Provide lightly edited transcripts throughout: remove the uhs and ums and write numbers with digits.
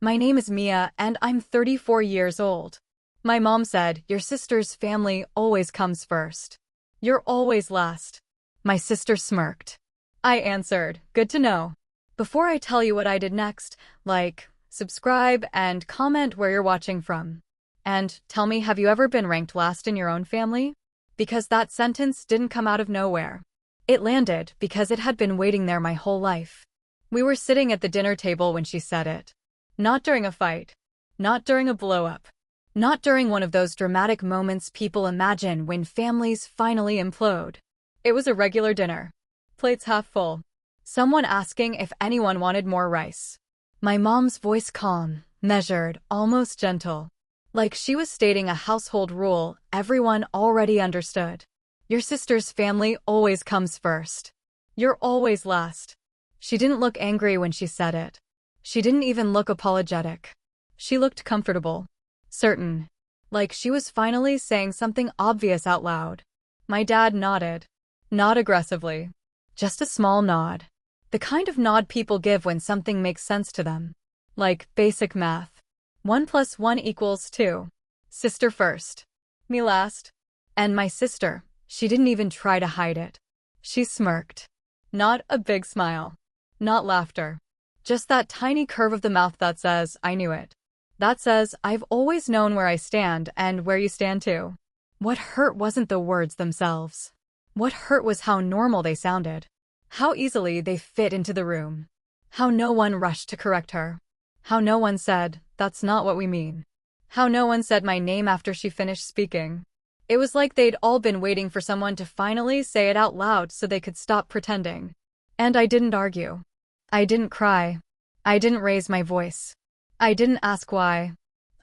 My name is Mia, and I'm 34 years old. My mom said, your sister's family always comes first. You're always last. My sister smirked. I answered, good to know. Before I tell you what I did next, like, subscribe and comment where you're watching from. And tell me, have you ever been ranked last in your own family? Because that sentence didn't come out of nowhere. It landed because it had been waiting there my whole life. We were sitting at the dinner table when she said it. Not during a fight. Not during a blow-up. Not during one of those dramatic moments people imagine when families finally implode. It was a regular dinner. Plates half full. Someone asking if anyone wanted more rice. My mom's voice calm, measured, almost gentle. Like she was stating a household rule everyone already understood. Your sister's family always comes first. You're always last. She didn't look angry when she said it. She didn't even look apologetic. She looked comfortable. Certain. Like she was finally saying something obvious out loud. My dad nodded. Not aggressively. Just a small nod. The kind of nod people give when something makes sense to them. Like basic math. 1 + 1 = 2. Sister first. Me last. And my sister, she didn't even try to hide it. She smirked. Not a big smile. Not laughter. Just that tiny curve of the mouth that says, I knew it. That says, I've always known where I stand and where you stand too. What hurt wasn't the words themselves. What hurt was how normal they sounded. How easily they fit into the room. How no one rushed to correct her. How no one said, that's not what we mean. How no one said my name after she finished speaking. It was like they'd all been waiting for someone to finally say it out loud so they could stop pretending. And I didn't argue. I didn't cry. I didn't raise my voice. I didn't ask why.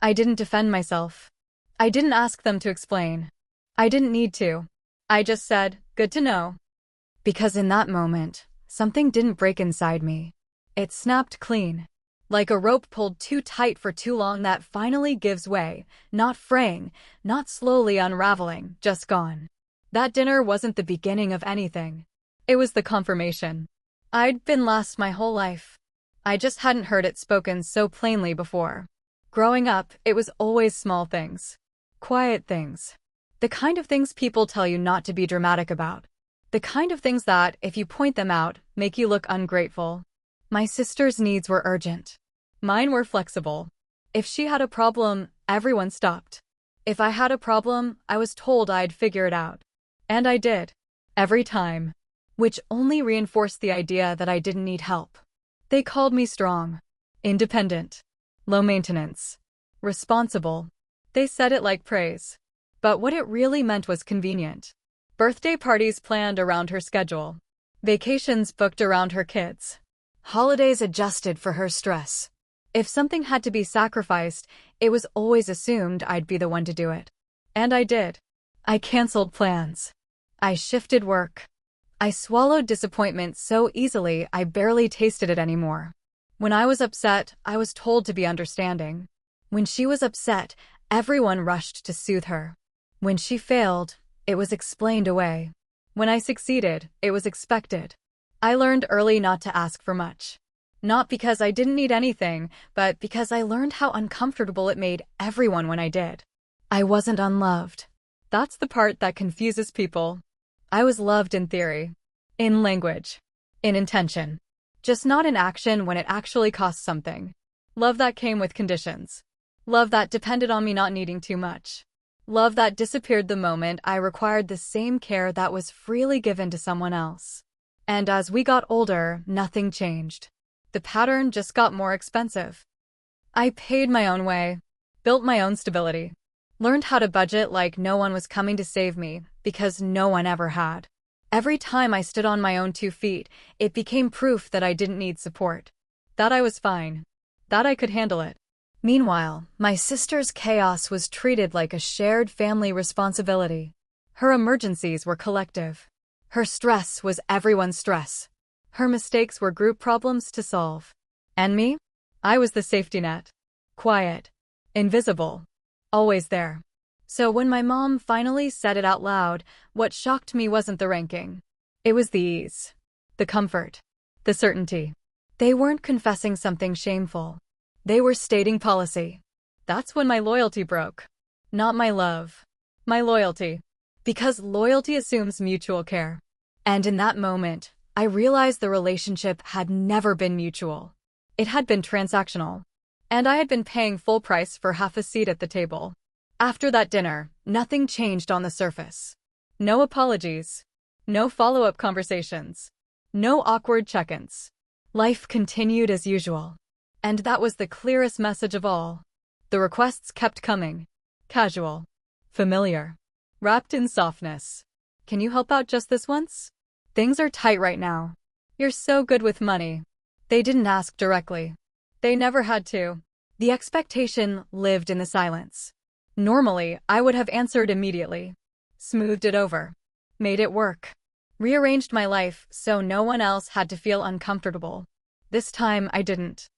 I didn't defend myself. I didn't ask them to explain. I didn't need to. I just said, good to know. Because in that moment, something didn't break inside me. It snapped clean. Like a rope pulled too tight for too long that finally gives way, not fraying, not slowly unraveling, just gone. That dinner wasn't the beginning of anything. It was the confirmation. I'd been last my whole life. I just hadn't heard it spoken so plainly before. Growing up, it was always small things. Quiet things. The kind of things people tell you not to be dramatic about. The kind of things that, if you point them out, make you look ungrateful. My sister's needs were urgent. Mine were flexible. If she had a problem, everyone stopped. If I had a problem, I was told I'd figure it out. And I did. Every time. Which only reinforced the idea that I didn't need help. They called me strong, independent, low maintenance, responsible. They said it like praise. But what it really meant was convenient. Birthday parties planned around her schedule. Vacations booked around her kids. Holidays adjusted for her stress. If something had to be sacrificed, it was always assumed I'd be the one to do it. And I did. I canceled plans. I shifted work. I swallowed disappointment so easily I barely tasted it anymore. When I was upset, I was told to be understanding. When she was upset, everyone rushed to soothe her. When she failed, it was explained away. When I succeeded, it was expected. I learned early not to ask for much. Not because I didn't need anything, but because I learned how uncomfortable it made everyone when I did. I wasn't unloved. That's the part that confuses people. I was loved in theory, in language, in intention. Just not in action when it actually cost something. Love that came with conditions. Love that depended on me not needing too much. Love that disappeared the moment I required the same care that was freely given to someone else. And as we got older, nothing changed. The pattern just got more expensive. I paid my own way, built my own stability, learned how to budget like no one was coming to save me, because no one ever had. Every time I stood on my own 2 feet, it became proof that I didn't need support. That I was fine. That I could handle it. Meanwhile, my sister's chaos was treated like a shared family responsibility. Her emergencies were collective. Her stress was everyone's stress. Her mistakes were group problems to solve. And me? I was the safety net. Quiet. Invisible. Always there. So when my mom finally said it out loud, what shocked me wasn't the ranking. It was the ease. The comfort. The certainty. They weren't confessing something shameful. They were stating policy. That's when my loyalty broke. Not my love. My loyalty. Because loyalty assumes mutual care. And in that moment, I realized the relationship had never been mutual. It had been transactional. And I had been paying full price for half a seat at the table. After that dinner, nothing changed on the surface. No apologies. No follow-up conversations. No awkward check-ins. Life continued as usual. And that was the clearest message of all. The requests kept coming. Casual. Familiar. Wrapped in softness. Can you help out just this once? Things are tight right now. You're so good with money. They didn't ask directly. They never had to. The expectation lived in the silence. Normally, I would have answered immediately. Smoothed it over. Made it work. Rearranged my life so no one else had to feel uncomfortable. This time, I didn't.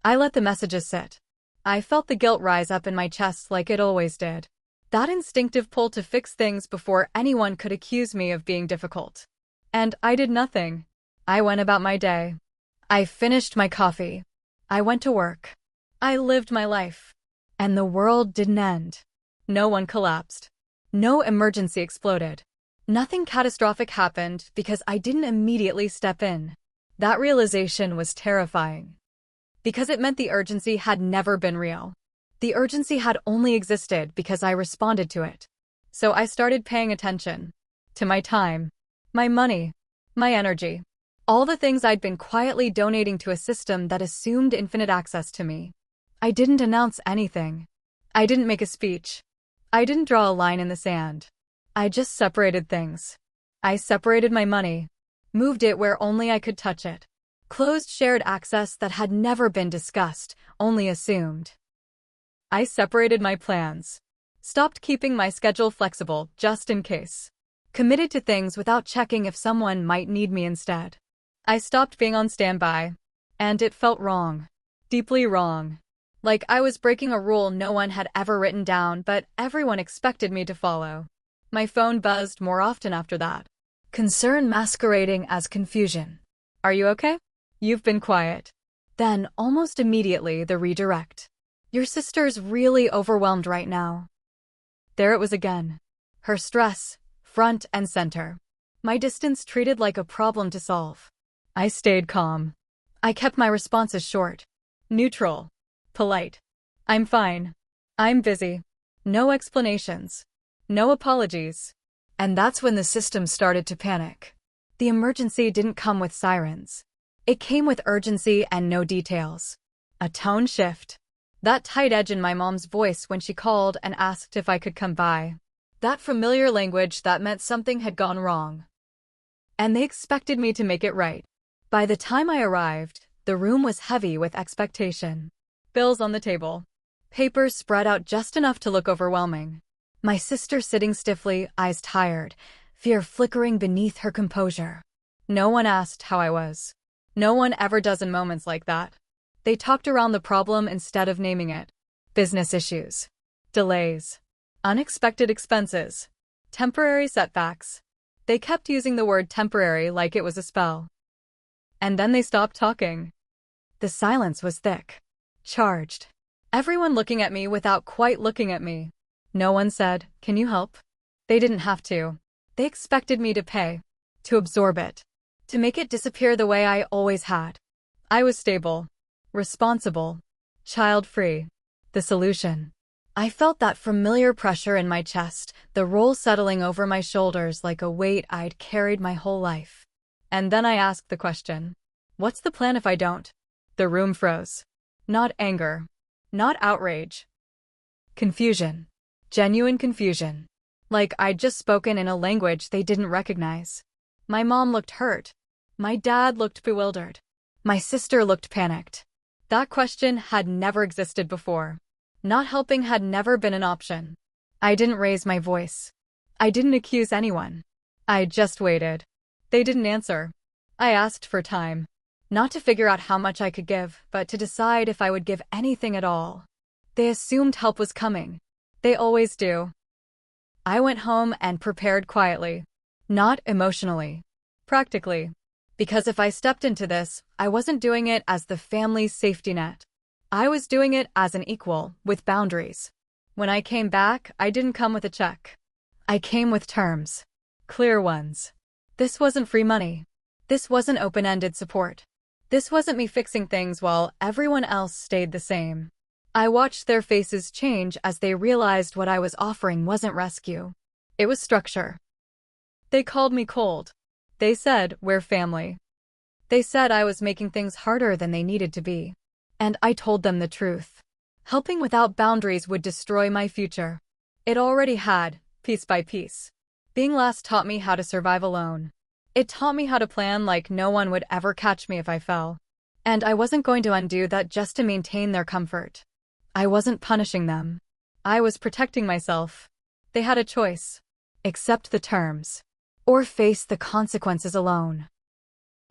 I let the messages sit. I felt the guilt rise up in my chest like it always did. That instinctive pull to fix things before anyone could accuse me of being difficult. And I did nothing. I went about my day. I finished my coffee. I went to work. I lived my life. And the world didn't end. No one collapsed. No emergency exploded. Nothing catastrophic happened because I didn't immediately step in. That realization was terrifying. Because it meant the urgency had never been real. The urgency had only existed because I responded to it. So I started paying attention. To my time. My money. My energy. All the things I'd been quietly donating to a system that assumed infinite access to me. I didn't announce anything. I didn't make a speech. I didn't draw a line in the sand. I just separated things. I separated my money. Moved it where only I could touch it. Closed shared access that had never been discussed, only assumed. I separated my plans. Stopped keeping my schedule flexible, just in case. Committed to things without checking if someone might need me instead. I stopped being on standby. And it felt wrong. Deeply wrong. Like I was breaking a rule no one had ever written down, but everyone expected me to follow. My phone buzzed more often after that. Concern masquerading as confusion. Are you okay? You've been quiet. Then, almost immediately, the redirect. Your sister's really overwhelmed right now. There it was again. Her stress, front and center. My distance treated like a problem to solve. I stayed calm. I kept my responses short. Neutral. Polite. I'm fine. I'm busy. No explanations. No apologies. And that's when the system started to panic. The emergency didn't come with sirens. It came with urgency and no details. A tone shift. That tight edge in my mom's voice when she called and asked if I could come by. That familiar language that meant something had gone wrong. And they expected me to make it right. By the time I arrived, the room was heavy with expectation. Bills on the table. Papers spread out just enough to look overwhelming. My sister sitting stiffly, eyes tired, fear flickering beneath her composure. No one asked how I was. No one ever does in moments like that. They talked around the problem instead of naming it. Business issues. Delays. Unexpected expenses. Temporary setbacks. They kept using the word temporary like it was a spell. And then they stopped talking. The silence was thick. Charged. Everyone looking at me without quite looking at me. No one said, "Can you help?" They didn't have to. They expected me to pay. To absorb it. To make it disappear the way I always had. I was stable. Responsible. Child-free. The solution. I felt that familiar pressure in my chest, the role settling over my shoulders like a weight I'd carried my whole life. And then I asked the question. What's the plan if I don't? The room froze. Not anger. Not outrage. Confusion. Genuine confusion. Like I'd just spoken in a language they didn't recognize. My mom looked hurt. My dad looked bewildered. My sister looked panicked. That question had never existed before. Not helping had never been an option. I didn't raise my voice. I didn't accuse anyone. I just waited. They didn't answer. I asked for time. Not to figure out how much I could give, but to decide if I would give anything at all. They assumed help was coming. They always do. I went home and prepared quietly. Not emotionally. Practically. Because if I stepped into this, I wasn't doing it as the family's safety net. I was doing it as an equal, with boundaries. When I came back, I didn't come with a check. I came with terms. Clear ones. This wasn't free money. This wasn't open-ended support. This wasn't me fixing things while everyone else stayed the same. I watched their faces change as they realized what I was offering wasn't rescue. It was structure. They called me cold. They said, we're family. They said I was making things harder than they needed to be. And I told them the truth. Helping without boundaries would destroy my future. It already had, piece by piece. Being last taught me how to survive alone. It taught me how to plan like no one would ever catch me if I fell. And I wasn't going to undo that just to maintain their comfort. I wasn't punishing them. I was protecting myself. They had a choice. Accept the terms. Or face the consequences alone.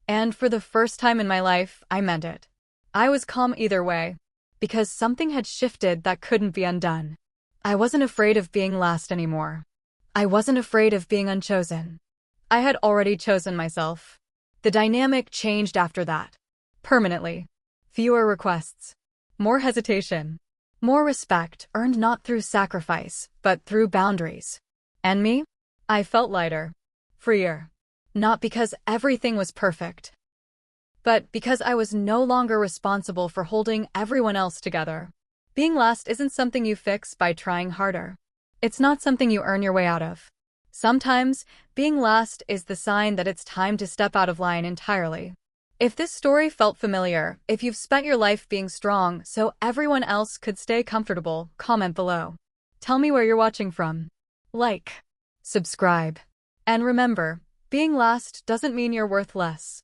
And for the first time in my life, I meant it. I was calm either way. Because something had shifted that couldn't be undone. I wasn't afraid of being last anymore. I wasn't afraid of being unchosen. I had already chosen myself. The dynamic changed after that. Permanently. Fewer requests. More hesitation. More respect earned not through sacrifice, but through boundaries. And me? I felt lighter. Freer. Not because everything was perfect, but because I was no longer responsible for holding everyone else together. Being last isn't something you fix by trying harder. It's not something you earn your way out of. Sometimes, being last is the sign that it's time to step out of line entirely. If this story felt familiar, if you've spent your life being strong so everyone else could stay comfortable, comment below. Tell me where you're watching from. Like, subscribe, and remember, being last doesn't mean you're worth less.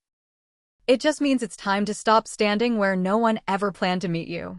It just means it's time to stop standing where no one ever planned to meet you.